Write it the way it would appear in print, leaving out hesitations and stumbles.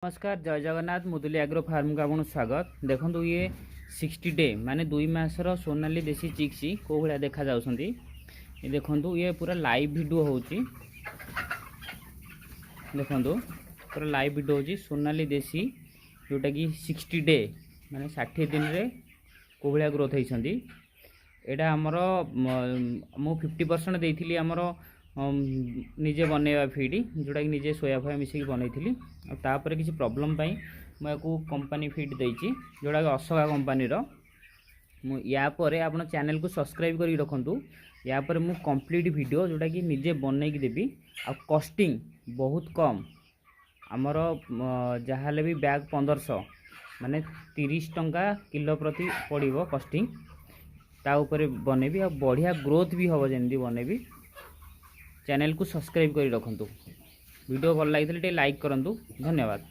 नमस्कार जय Jagannath Muduli agro farm को आपको स्वागत। देखो ये 60 डे माने 2 मासर सोनाली देसी चिक्सी को भाया देखा जाउछंती। ये देखो ये पूरा लाइव वीडियो होची। देखो पूरा लाइव वीडियो होची सोनाली देसी जोटा कि 60 डे माने 60 दिन रे को भाया ग्रोथ होइछंती। एटा हमरो मो 50% देइथिली हमरो निजे बनैवा फीड जोटा कि निजे सोया फया मिसिक बनैथिली। तापर किसी प्रॉब्लम पाई मैं को कंपनी फीड देइची जोटा कि अशोका कंपनी रो। मु या परे आपन चैनल को सब्सक्राइब करी रखंतु। या परे मु कंप्लीट वीडियो जोटा कि निजे बनई की देबी आ कॉस्टिंग बहुत कम हमर जहाले भी बैग 1500 माने 30 टंका किलो प्रति पड़िबो कॉस्टिंग ता ऊपर बनेबी आ बढ़िया ग्रोथ भी होबो जेंदी बनेबी। चैनल को सब्सक्राइब करी रखंतु। वीडियो भल लगी लाइक करंतु। धन्यवाद।